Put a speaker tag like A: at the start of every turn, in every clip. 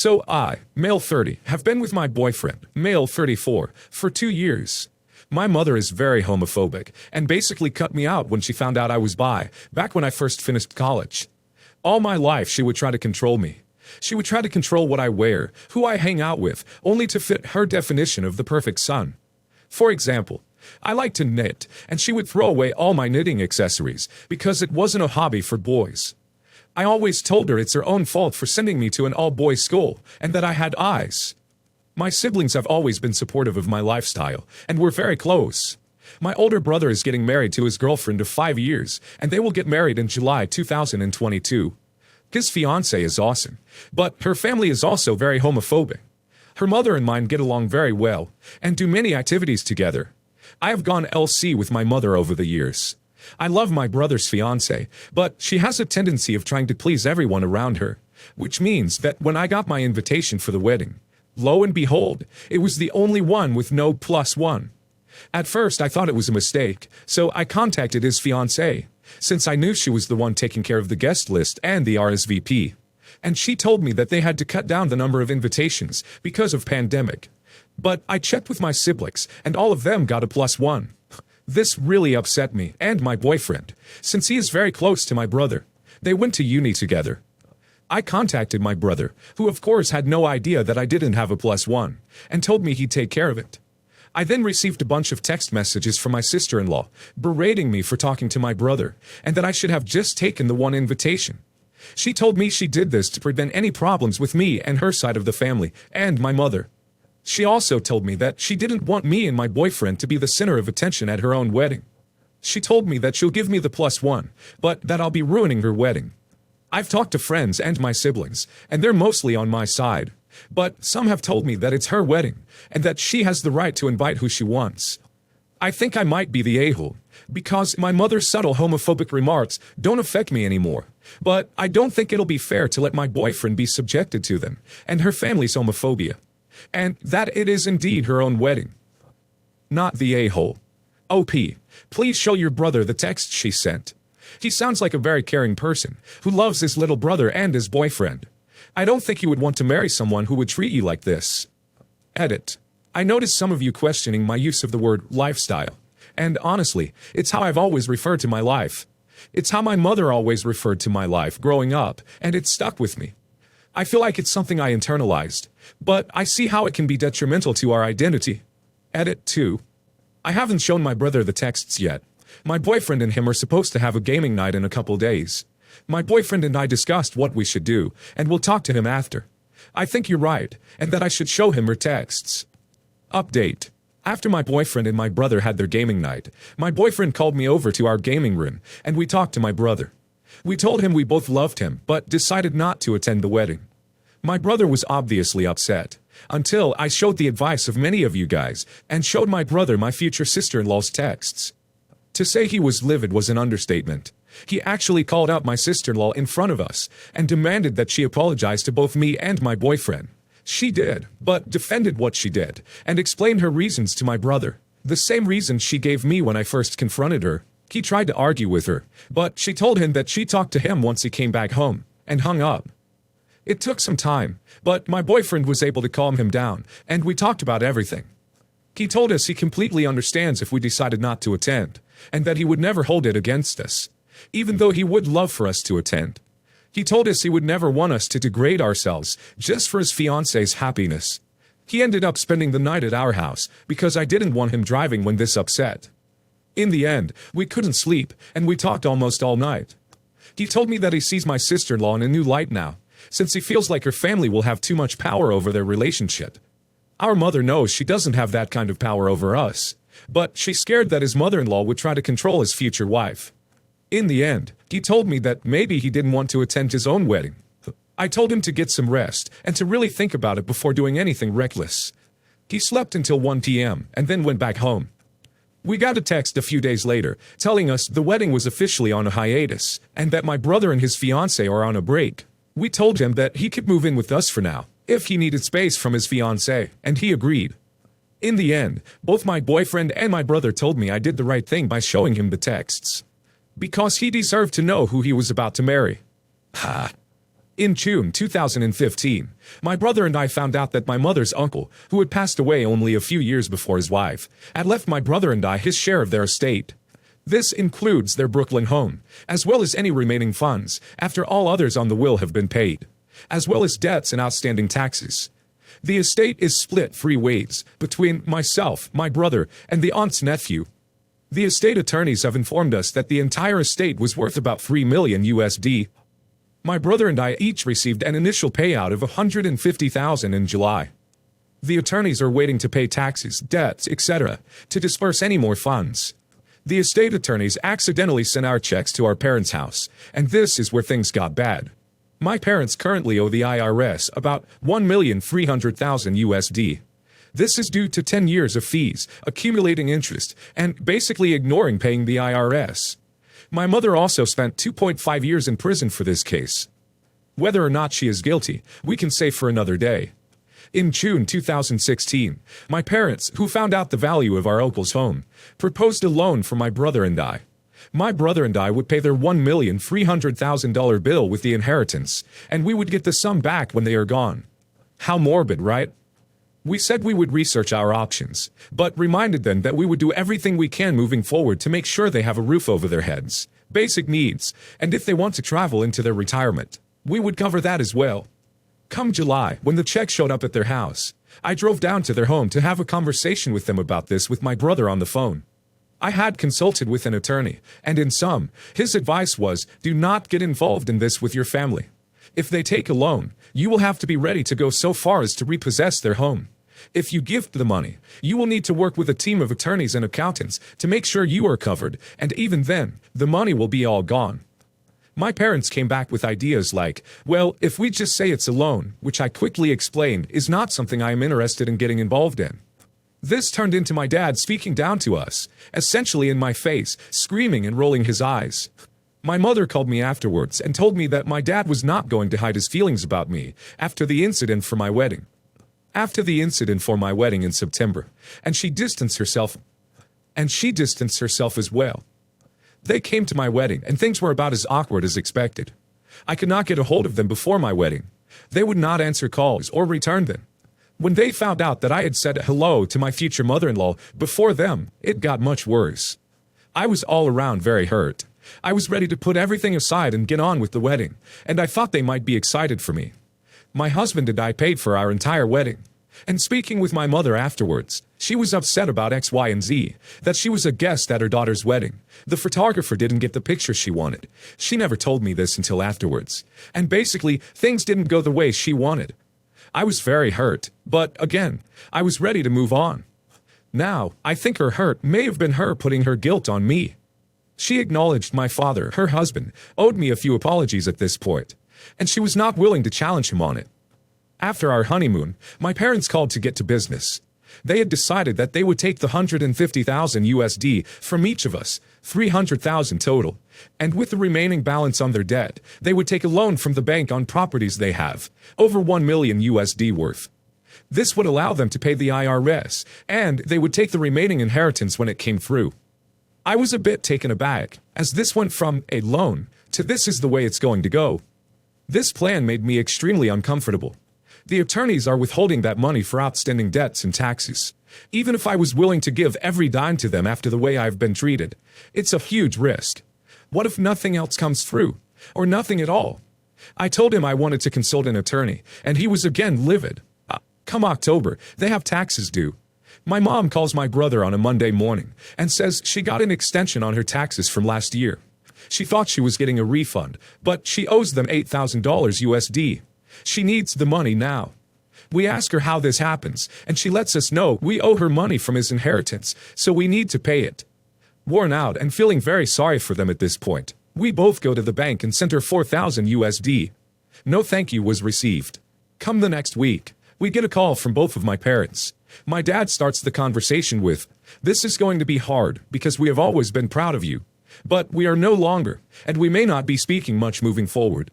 A: So I, male 30, have been with my boyfriend, male 34, for 2 years. My mother is very homophobic and basically cut me out when she found out I was bi, back when I first finished college. All my life she would try to control me. She would try to control what I wear, who I hang out with, only to fit her definition of the perfect son. For example, I like to knit, and she would throw away all my knitting accessories because it wasn't a hobby for boys. I always told her it's her own fault for sending me to an all-boys school, and that I had eyes. My siblings have always been supportive of my lifestyle, and we're very close. My older brother is getting married to his girlfriend of 5 years, and they will get married in July 2022. His fiance is awesome, but her family is also very homophobic. Her mother and mine get along very well, and do many activities together. I have gone LC with my mother over the years. I love my brother's fiance, but she has a tendency of trying to please everyone around her, which means that when I got my invitation for the wedding, lo and behold, it was the only one with no +1. At first I thought it was a mistake, so I contacted his fiancée, since I knew she was the one taking care of the guest list and the RSVP. And she told me that they had to cut down the number of invitations because of pandemic. But I checked with my siblings, and all of them got a +1. This really upset me and my boyfriend, since he is very close to my brother. They went to uni together. I contacted my brother, who of course had no idea that I didn't have a +1, and told me he'd take care of it. I then received a bunch of text messages from my sister-in-law, berating me for talking to my brother, and that I should have just taken the one invitation. She told me she did this to prevent any problems with me and her side of the family, and my mother. She also told me that she didn't want me and my boyfriend to be the center of attention at her own wedding. She told me that she'll give me the +1, but that I'll be ruining her wedding. I've talked to friends and my siblings, and they're mostly on my side. But some have told me that it's her wedding, and that she has the right to invite who she wants. I think I might be the a-hole, because my mother's subtle homophobic remarks don't affect me anymore. But I don't think it'll be fair to let my boyfriend be subjected to them, and her family's homophobia. And that it is indeed her own wedding. Not the a-hole. OP, please show your brother the text she sent. He sounds like a very caring person, who loves his little brother and his boyfriend. I don't think you would want to marry someone who would treat you like this. Edit. I noticed some of you questioning my use of the word lifestyle. And honestly, it's how I've always referred to my life. It's how my mother always referred to my life growing up, and it stuck with me. I feel like it's something I internalized, but I see how it can be detrimental to our identity. Edit 2. I haven't shown my brother the texts yet. My boyfriend and him are supposed to have a gaming night in a couple days. My boyfriend and I discussed what we should do, and we'll talk to him after. I think you're right, and that I should show him her texts. Update. After my boyfriend and my brother had their gaming night, my boyfriend called me over to our gaming room, and we talked to my brother. We told him we both loved him, but decided not to attend the wedding. My brother was obviously upset, until I showed the advice of many of you guys, and showed my brother my future sister-in-law's texts. To say he was livid was an understatement. He actually called out my sister-in-law in front of us, and demanded that she apologize to both me and my boyfriend. She did, but defended what she did, and explained her reasons to my brother. The same reasons she gave me when I first confronted her. He tried to argue with her, but she told him that she talked to him once he came back home, and hung up. It took some time, but my boyfriend was able to calm him down, and we talked about everything. He told us he completely understands if we decided not to attend, and that he would never hold it against us, even though he would love for us to attend. He told us he would never want us to degrade ourselves just for his fiance's happiness. He ended up spending the night at our house because I didn't want him driving when this upset. In the end, we couldn't sleep, and we talked almost all night. He told me that he sees my sister-in-law in a new light now, since he feels like her family will have too much power over their relationship. Our mother knows she doesn't have that kind of power over us, but she's scared that his mother-in-law would try to control his future wife. In the end, he told me that maybe he didn't want to attend his own wedding. I told him to get some rest and to really think about it before doing anything reckless. He slept until 1 p.m. and then went back home. We got a text a few days later telling us the wedding was officially on a hiatus and that my brother and his fiancée are on a break. We told him that he could move in with us for now, if he needed space from his fiancée, and he agreed. In the end, both my boyfriend and my brother told me I did the right thing by showing him the texts. Because he deserved to know who he was about to marry. Ha. In June 2015, my brother and I found out that my mother's uncle, who had passed away only a few years before his wife, had left my brother and I his share of their estate. This includes their Brooklyn home, as well as any remaining funds, after all others on the will have been paid, as well as debts and outstanding taxes. The estate is split 3 ways, between myself, my brother, and the aunt's nephew. The estate attorneys have informed us that the entire estate was worth about $3 million USD. My brother and I each received an initial payout of $150,000 in July. The attorneys are waiting to pay taxes, debts, etc., to disperse any more funds. The estate attorneys accidentally sent our checks to our parents' house, and this is where things got bad. My parents currently owe the IRS about $1,300,000 USD. This is due to 10 years of fees, accumulating interest, and basically ignoring paying the IRS. My mother also spent 2.5 years in prison for this case. Whether or not she is guilty, we can say for another day. In June 2016, my parents, who found out the value of our uncle's home, proposed a loan for my brother and I. My brother and I would pay their $1,300,000 bill with the inheritance, and we would get the sum back when they are gone. How morbid, right? We said we would research our options, but reminded them that we would do everything we can moving forward to make sure they have a roof over their heads, basic needs, and if they want to travel into their retirement, we would cover that as well. Come July, when the check showed up at their house, I drove down to their home to have a conversation with them about this with my brother on the phone. I had consulted with an attorney, and in sum, his advice was, do not get involved in this with your family. If they take a loan, you will have to be ready to go so far as to repossess their home. If you gift the money, you will need to work with a team of attorneys and accountants to make sure you are covered, and even then, the money will be all gone. My parents came back with ideas like, well, if we just say it's a loan, which I quickly explained is not something I am interested in getting involved in. This turned into my dad speaking down to us, essentially in my face, screaming and rolling his eyes. My mother called me afterwards and told me that my dad was not going to hide his feelings about me after the incident for my wedding. In September, and she distanced herself as well. They came to my wedding, and things were about as awkward as expected. I could not get a hold of them before my wedding. They would not answer calls or return them. When they found out that I had said hello to my future mother-in-law before them, it got much worse. I was all around very hurt. I was ready to put everything aside and get on with the wedding, and I thought they might be excited for me. My husband and I paid for our entire wedding. And speaking with my mother afterwards, she was upset about X, Y, and Z, that she was a guest at her daughter's wedding. The photographer didn't get the picture she wanted. She never told me this until afterwards. And basically, things didn't go the way she wanted. I was very hurt, but again, I was ready to move on. Now, I think her hurt may have been her putting her guilt on me. She acknowledged my father, her husband, owed me a few apologies at this point, and she was not willing to challenge him on it. After our honeymoon, my parents called to get to business. They had decided that they would take the $150,000 USD from each of us, $300,000 total, and with the remaining balance on their debt, they would take a loan from the bank on properties they have, over $1 million USD worth. This would allow them to pay the IRS, and they would take the remaining inheritance when it came through. I was a bit taken aback, as this went from a loan to this is the way it's going to go. This plan made me extremely uncomfortable. The attorneys are withholding that money for outstanding debts and taxes. Even if I was willing to give every dime to them after the way I've been treated, it's a huge risk. What if nothing else comes through? Or nothing at all? I told him I wanted to consult an attorney, and he was again livid. Come October, they have taxes due. My mom calls my brother on a Monday morning and says she got an extension on her taxes from last year. She thought she was getting a refund, but she owes them $8,000 USD. She needs the money now. We ask her how this happens, and she lets us know we owe her money from his inheritance, so we need to pay it. Worn out and feeling very sorry for them at this point, we both go to the bank and send her $4,000 USD. No thank you was received. Come the next week, we get a call from both of my parents. My dad starts the conversation with, "This is going to be hard because we have always been proud of you. But we are no longer, and we may not be speaking much moving forward."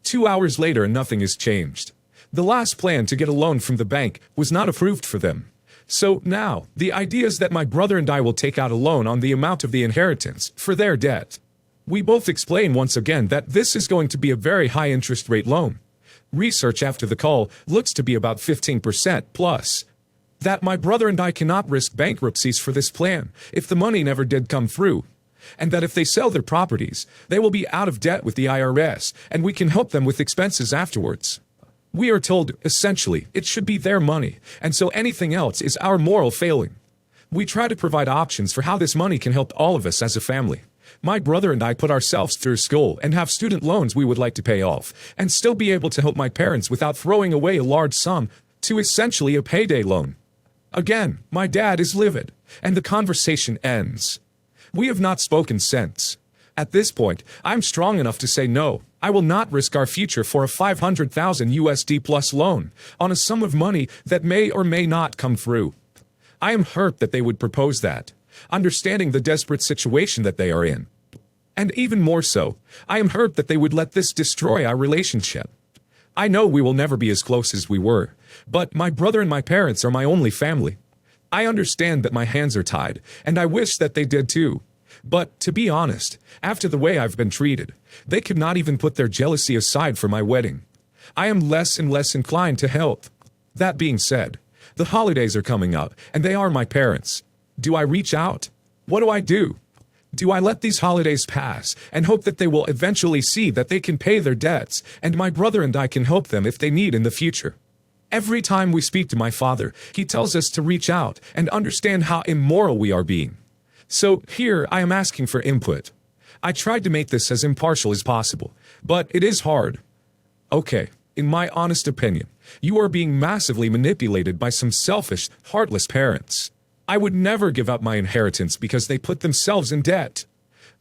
A: 2 hours later, nothing has changed. The last plan to get a loan from the bank was not approved for them. So now, the idea is that my brother and I will take out a loan on the amount of the inheritance for their debt. We both explain once again that this is going to be a very high interest rate loan. Research after the call looks to be about 15% plus. That my brother and I cannot risk bankruptcies for this plan if the money never did come through. And that if they sell their properties, they will be out of debt with the IRS, and we can help them with expenses afterwards. We are told, essentially, it should be their money, and so anything else is our moral failing. We try to provide options for how this money can help all of us as a family. My brother and I put ourselves through school and have student loans we would like to pay off, and still be able to help my parents without throwing away a large sum to essentially a payday loan. Again, my dad is livid, and the conversation ends. We have not spoken since. At this point, I'm strong enough to say no. I will not risk our future for a $500,000 plus loan on a sum of money that may or may not come through. I am hurt that they would propose that, understanding the desperate situation that they are in. And even more so, I am hurt that they would let this destroy our relationship. I know we will never be as close as we were, but my brother and my parents are my only family. I understand that my hands are tied, and I wish that they did too. But, to be honest, after the way I've been treated, they could not even put their jealousy aside for my wedding. I am less and less inclined to help. That being said, the holidays are coming up, and they are my parents. Do I reach out? What do I do? Do I let these holidays pass and hope that they will eventually see that they can pay their debts, and my brother and I can help them if they need in the future? Every time we speak to my father, he tells us to reach out and understand how immoral we are being. So here I am asking for input. I tried to make this as impartial as possible, but it is hard. Okay, in my honest opinion, you are being massively manipulated by some selfish, heartless parents. I would never give up my inheritance because they put themselves in debt.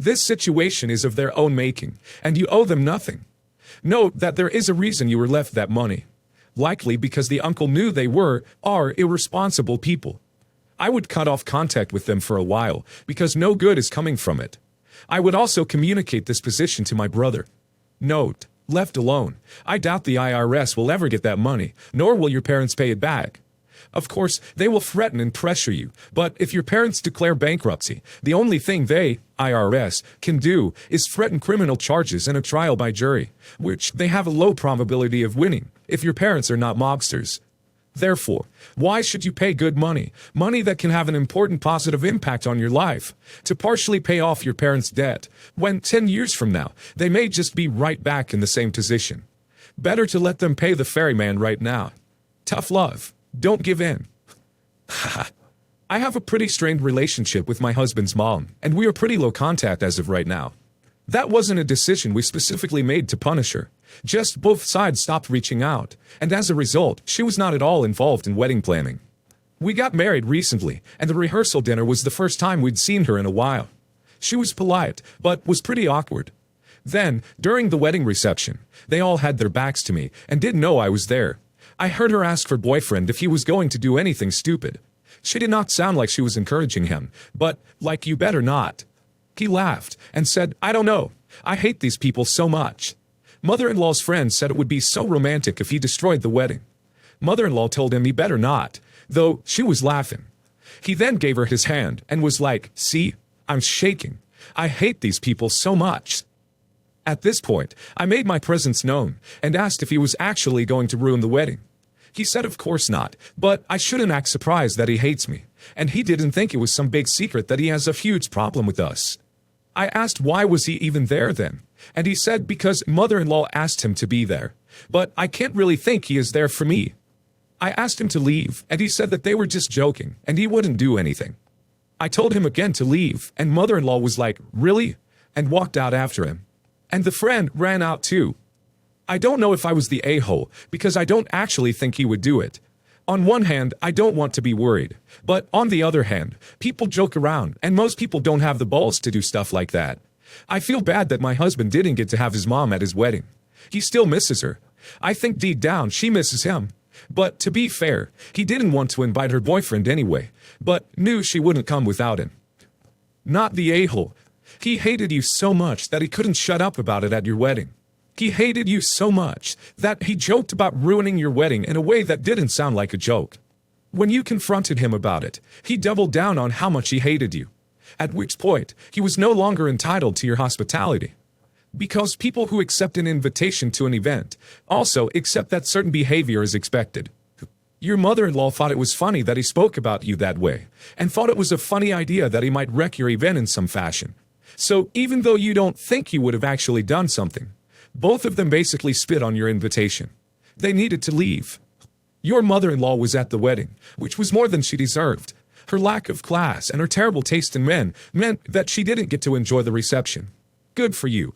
A: This situation is of their own making, and you owe them nothing. Note that there is a reason you were left that money. Likely because the uncle knew they are irresponsible people. I would cut off contact with them for a while, because no good is coming from it. I would also communicate this position to my brother. Note, left alone, I doubt the IRS will ever get that money, nor will your parents pay it back. Of course, they will threaten and pressure you, but if your parents declare bankruptcy, the only thing they, IRS, can do is threaten criminal charges and a trial by jury, which they have a low probability of winning if your parents are not mobsters. Therefore, why should you pay good money, money that can have an important positive impact on your life, to partially pay off your parents' debt, when 10 years from now, they may just be right back in the same position? Better to let them pay the ferryman right now. Tough love. Don't give in. I have a pretty strained relationship with my husband's mom, and we are pretty low contact as of right now. That wasn't a decision we specifically made to punish her. Just both sides stopped reaching out, and as a result, she was not at all involved in wedding planning. We got married recently, and the rehearsal dinner was the first time we'd seen her in a while. She was polite, but was pretty awkward. Then, during the wedding reception, they all had their backs to me and didn't know I was there. I heard her ask her boyfriend if he was going to do anything stupid. She did not sound like she was encouraging him, but like you better not. He laughed and said, I don't know. I hate these people so much. Mother-in-law's friend said it would be so romantic if he destroyed the wedding. Mother-in-law told him he better not, though she was laughing. He then gave her his hand and was like, see, I'm shaking. I hate these people so much. At this point, I made my presence known and asked if he was actually going to ruin the wedding. He said of course not, but I shouldn't act surprised that he hates me, and he didn't think it was some big secret that he has a huge problem with us. I asked why was he even there then, and he said because mother-in-law asked him to be there, but I can't really think he is there for me. I asked him to leave, and he said that they were just joking, and he wouldn't do anything. I told him again to leave, and mother-in-law was like, really? And walked out after him. And the friend ran out too. I don't know if I was the a-hole, because I don't actually think he would do it. On one hand, I don't want to be worried, but on the other hand, people joke around, and most people don't have the balls to do stuff like that. I feel bad that my husband didn't get to have his mom at his wedding. He still misses her. I think deep down she misses him. But to be fair, he didn't want to invite her boyfriend anyway, but knew she wouldn't come without him. Not the a-hole. He hated you so much that he couldn't shut up about it at your wedding. He hated you so much that he joked about ruining your wedding in a way that didn't sound like a joke. When you confronted him about it, he doubled down on how much he hated you. At which point, he was no longer entitled to your hospitality. Because people who accept an invitation to an event also accept that certain behavior is expected. Your mother-in-law thought it was funny that he spoke about you that way, and thought it was a funny idea that he might wreck your event in some fashion. So even though you don't think you would have actually done something, both of them basically spit on your invitation. They needed to leave. Your mother-in-law was at the wedding, which was more than she deserved. Her lack of class and her terrible taste in men meant that she didn't get to enjoy the reception. Good for you.